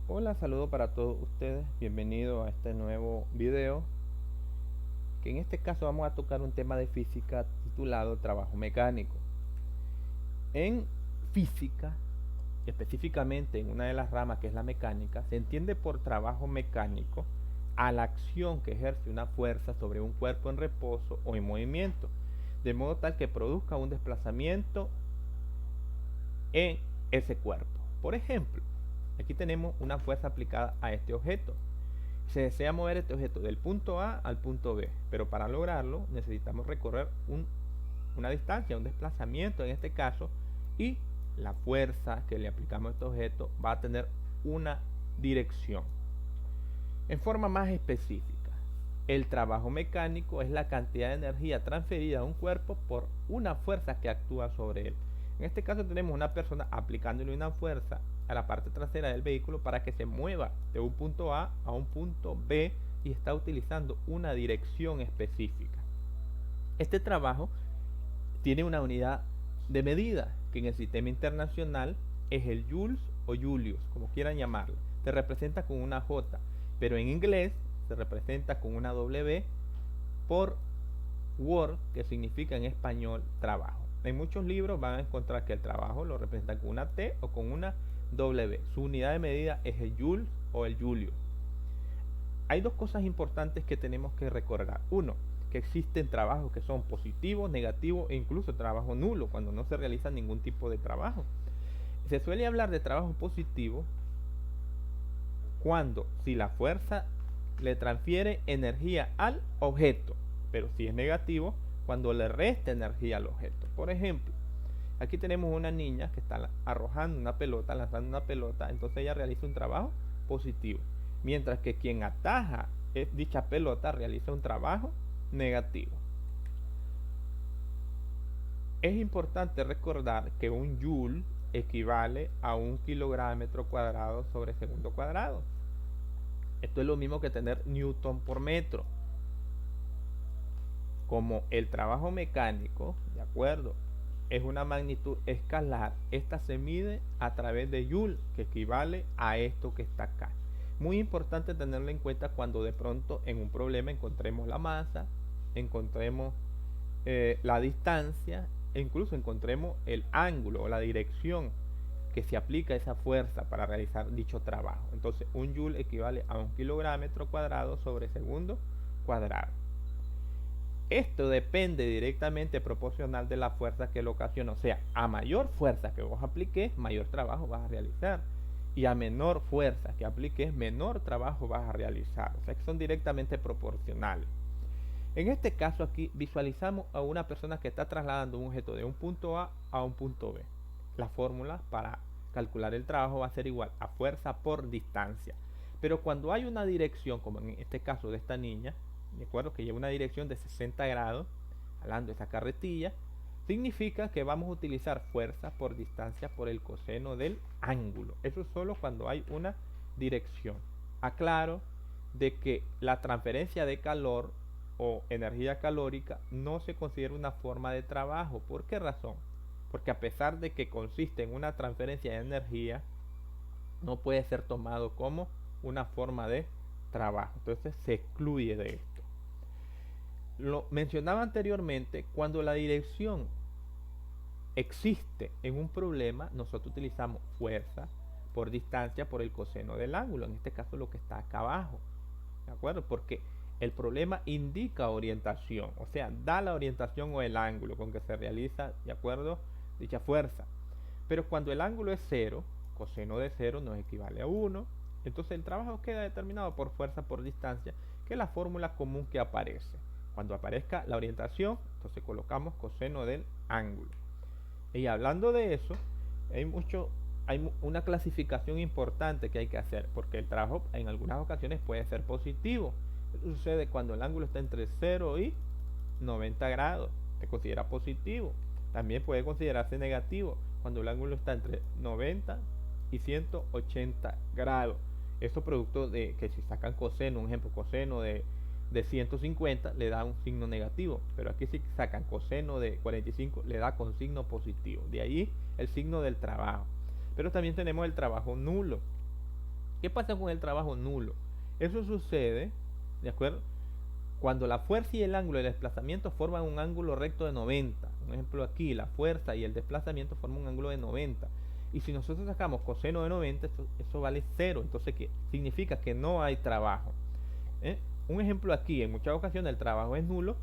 Hola, saludo para todos ustedes, bienvenido a este nuevo video, que en este caso vamos a tocar un tema de física titulado trabajo mecánico. En física, específicamente en una de las ramas que es la mecánica, se entiende por trabajo mecánico a la acción que ejerce una fuerza sobre un cuerpo en reposo o en movimiento, de modo tal que produzca un desplazamiento en ese cuerpo. Por ejemplo, aquí tenemos una fuerza aplicada a este objeto. Se desea mover este objeto del punto A al punto B, pero para lograrlo necesitamos recorrer una distancia, un desplazamiento en este caso, y la fuerza que le aplicamos a este objeto va a tener una dirección. En forma más específica, el trabajo mecánico es la cantidad de energía transferida a un cuerpo por una fuerza que actúa sobre él. En este caso tenemos una persona aplicándole una fuerza a la parte trasera del vehículo para que se mueva de un punto A a un punto B y está utilizando una dirección específica. Este trabajo tiene una unidad de medida que en el sistema internacional es el joules o julius, como quieran llamarlo. Se representa con una J, pero en inglés se representa con una W por work, que significa en español trabajo. En muchos libros van a encontrar que el trabajo lo representa con una T o con una W. Su unidad de medida es el joules o el julius. Hay dos cosas importantes que tenemos que recordar. Uno, que existen trabajos que son positivos, negativos e incluso trabajo nulo cuando no se realiza ningún tipo de trabajo. Se suele hablar de trabajo positivo cuando si la fuerza le transfiere energía al objeto, pero si es negativo cuando le resta energía al objeto. Por ejemplo, aquí tenemos una niña que está arrojando una pelota, lanzando una pelota, entonces ella realiza un trabajo positivo, mientras que quien ataja dicha pelota realiza un trabajo negativo. Es importante recordar que un joule equivale a un kilogramo cuadrado sobre segundo cuadrado. Esto es lo mismo que tener newton por metro. Como el trabajo mecánico, ¿de acuerdo?, es una magnitud escalar, esta se mide a través de joule, que equivale a esto que está acá. Muy importante tenerlo en cuenta cuando de pronto en un problema encontremos la masa, encontremos la distancia e incluso encontremos el ángulo o la dirección que se aplica a esa fuerza para realizar dicho trabajo. Entonces un joule equivale a un kilogramo cuadrado sobre segundo cuadrado. Esto depende directamente proporcional de la fuerza que lo ocasiona. O sea, a mayor fuerza que vos apliques, mayor trabajo vas a realizar. Y a menor fuerza que apliques, menor trabajo vas a realizar. O sea, que son directamente proporcionales. En este caso aquí visualizamos a una persona que está trasladando un objeto de un punto a un punto B. La fórmula para calcular el trabajo va a ser igual a fuerza por distancia. Pero cuando hay una dirección, como en este caso de esta niña, de acuerdo, que lleva una dirección de 60 grados, hablando de esa carretilla, significa que vamos a utilizar fuerza por distancia por el coseno del ángulo. Eso es solo cuando hay una dirección. Aclaro de que la transferencia de calor o energía calórica no se considera una forma de trabajo. ¿Por qué razón? Porque a pesar de que consiste en una transferencia de energía, no puede ser tomado como una forma de trabajo. Entonces se excluye de esto. Lo mencionaba anteriormente, cuando la dirección existe en un problema, nosotros utilizamos fuerza por distancia por el coseno del ángulo, en este caso lo que está acá abajo, ¿de acuerdo? Porque el problema indica orientación, o sea, da la orientación o el ángulo con que se realiza, ¿de acuerdo?, dicha fuerza. Pero cuando el ángulo es cero, coseno de cero nos equivale a 1, entonces el trabajo queda determinado por fuerza por distancia, que es la fórmula común que aparece. Cuando aparezca la orientación, entonces colocamos coseno del ángulo. Y hablando de eso, hay una clasificación importante que hay que hacer, porque el trabajo en algunas ocasiones puede ser positivo. Eso sucede cuando el ángulo está entre 0 y 90 grados, se considera positivo. También puede considerarse negativo cuando el ángulo está entre 90 y 180 grados. Esto producto de que si sacan coseno, un ejemplo, coseno de 150 le da un signo negativo, pero aquí si sacan coseno de 45 le da con signo positivo. De ahí el signo del trabajo. Pero también tenemos el trabajo nulo. ¿Qué pasa con el trabajo nulo? Eso sucede, ¿de acuerdo? Cuando la fuerza y el ángulo de desplazamiento forman un ángulo recto de 90. Un ejemplo aquí, la fuerza y el desplazamiento forman un ángulo de 90. Y si nosotros sacamos coseno de 90, eso vale 0. Entonces, ¿qué significa? Que no hay trabajo. ¿Eh? Un ejemplo aquí, en muchas ocasiones el trabajo es nulo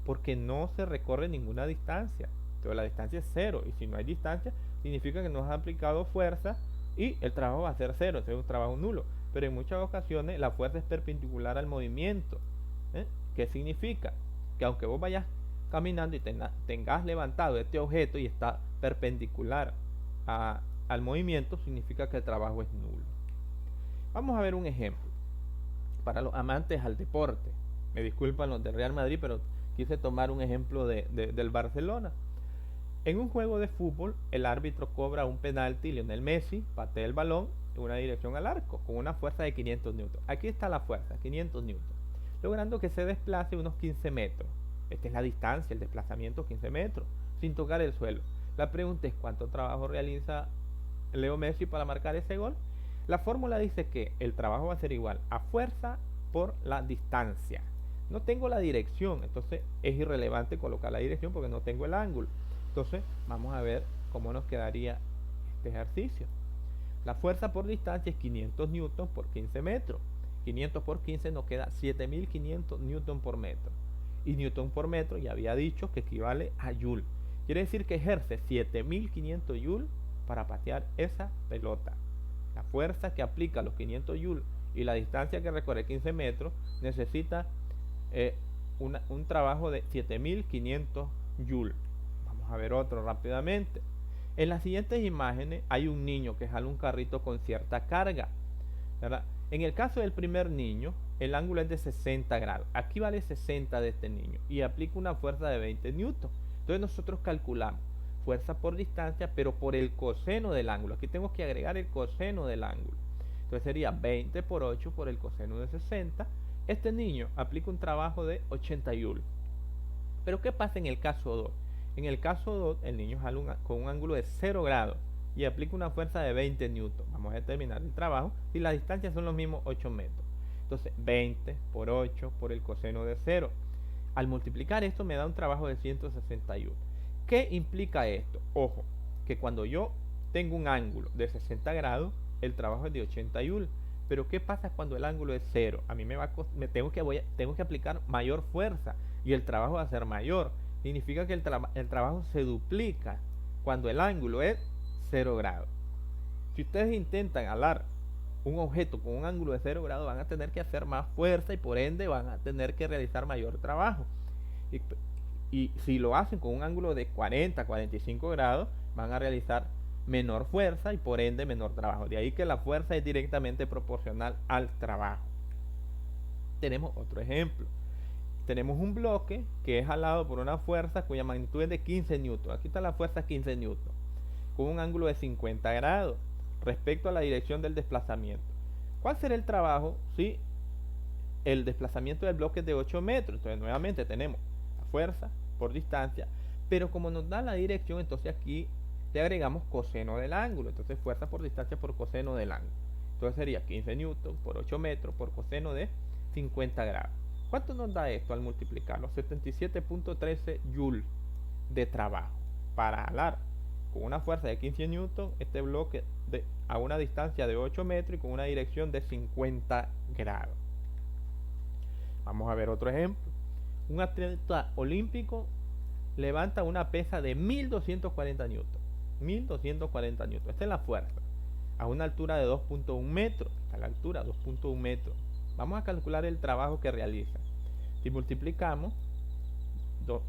porque no se recorre ninguna distancia. Entonces la distancia es 0. Y si no hay distancia, significa que no has aplicado fuerza y el trabajo va a ser 0. Entonces es un trabajo nulo. Pero en muchas ocasiones la fuerza es perpendicular al movimiento. ¿Qué significa? Que aunque vos vayas caminando y tengas levantado este objeto y está perpendicular al movimiento, significa que el trabajo es nulo. Vamos a ver un ejemplo para los amantes al deporte. Me disculpan los de Real Madrid, pero quise tomar un ejemplo del Barcelona. En un juego de fútbol, el árbitro cobra un penalti, Lionel Messi patea el balón en una dirección al arco con una fuerza de 500 newton. Aquí está la fuerza, 500 newton, logrando que se desplace unos 15 metros. Esta es la distancia, el desplazamiento 15 metros, sin tocar el suelo. La pregunta es cuánto trabajo realiza Leo Messi para marcar ese gol. La fórmula dice que el trabajo va a ser igual a fuerza por la distancia. No tengo la dirección, entonces es irrelevante colocar la dirección porque no tengo el ángulo. Entonces vamos a ver cómo nos quedaría este ejercicio. La fuerza por distancia es 500 newton por 15 metros. 500 por 15 nos queda 7500 newton por metro. Y newton por metro ya había dicho que equivale a joule. Quiere decir que ejerce 7500 joule para patear esa pelota. La fuerza que aplica los 500 joule y la distancia que recorre 15 metros necesita un trabajo de 7500 joule. Vamos a ver otro rápidamente. En las siguientes imágenes hay un niño que jala un carrito con cierta carga, ¿verdad? En el caso del primer niño, el ángulo es de 60 grados. Aquí vale 60 de este niño y aplica una fuerza de 20 newton. Entonces nosotros calculamos fuerza por distancia, pero por el coseno del ángulo. Aquí tengo que agregar el coseno del ángulo. Entonces sería 20 por 8 por el coseno de 60. Este niño aplica un trabajo de 80 joule. Pero ¿qué pasa en el caso 2? En el caso 2, el niño jala con un ángulo de 0 grados y aplica una fuerza de 20 newton. Vamos a determinar el trabajo y las distancias son los mismos 8 metros. Entonces 20 por 8 por el coseno de 0. Al multiplicar esto me da un trabajo de 161. ¿Qué implica esto? Ojo, que cuando yo tengo un ángulo de 60 grados, el trabajo es de 80 joule. Pero ¿qué pasa cuando el ángulo es 0? A mí tengo que aplicar mayor fuerza y el trabajo va a ser mayor. Significa que el trabajo se duplica cuando el ángulo es 0 grados. Si ustedes intentan jalar un objeto con un ángulo de 0 grados, van a tener que hacer más fuerza y por ende van a tener que realizar mayor trabajo. Y si lo hacen con un ángulo de 40, 45 grados, van a realizar menor fuerza y por ende menor trabajo. De ahí que la fuerza es directamente proporcional al trabajo. Tenemos otro ejemplo. Tenemos un bloque que es jalado por una fuerza cuya magnitud es de 15 newton. Aquí está la fuerza 15 newton, con un ángulo de 50 grados respecto a la dirección del desplazamiento. ¿Cuál será el trabajo si el desplazamiento del bloque es de 8 metros? Entonces nuevamente tenemos la fuerza por distancia, pero como nos da la dirección, entonces aquí le agregamos coseno del ángulo. Entonces fuerza por distancia por coseno del ángulo. Entonces sería 15 newton por 8 metros por coseno de 50 grados. ¿Cuánto nos da esto al multiplicarlo? 77.13 joule de trabajo para jalar con una fuerza de 15 newton este bloque a una distancia de 8 metros y con una dirección de 50 grados. Vamos a ver otro ejemplo. Un atleta olímpico levanta una pesa de 1240 newton. 1240 newton. Esta es la fuerza. A una altura de 2.1 metros. A la altura 2.1 metros. Vamos a calcular el trabajo que realiza. Si multiplicamos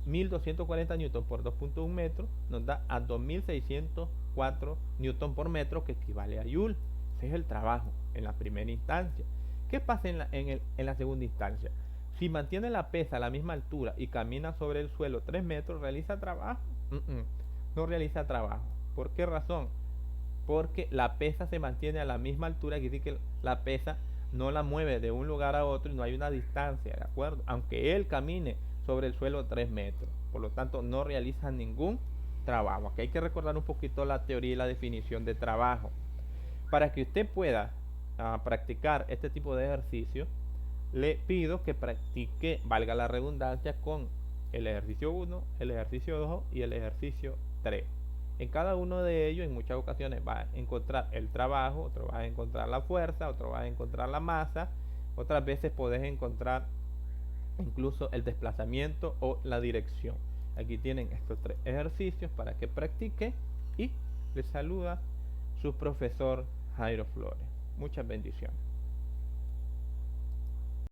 1240 newton por 2.1 metros, nos da a 2604 newton por metro, que equivale a joule. Ese es el trabajo en la primera instancia. ¿Qué pasa en la segunda instancia? Si mantiene la pesa a la misma altura y camina sobre el suelo 3 metros, ¿realiza trabajo? No realiza trabajo. ¿Por qué razón? Porque la pesa se mantiene a la misma altura, quiere decir que la pesa no la mueve de un lugar a otro y no hay una distancia, ¿de acuerdo? Aunque él camine sobre el suelo 3 metros. Por lo tanto, no realiza ningún trabajo. Aquí hay que recordar un poquito la teoría y la definición de trabajo. Para que usted pueda a practicar este tipo de ejercicio, le pido que practique, valga la redundancia, con el ejercicio 1, el ejercicio 2 y el ejercicio 3. En cada uno de ellos, en muchas ocasiones, va a encontrar el trabajo, otro va a encontrar la fuerza, otro va a encontrar la masa, otras veces podés encontrar incluso el desplazamiento o la dirección. Aquí tienen estos 3 ejercicios para que practique y les saluda su profesor Jairo Flores. Muchas bendiciones.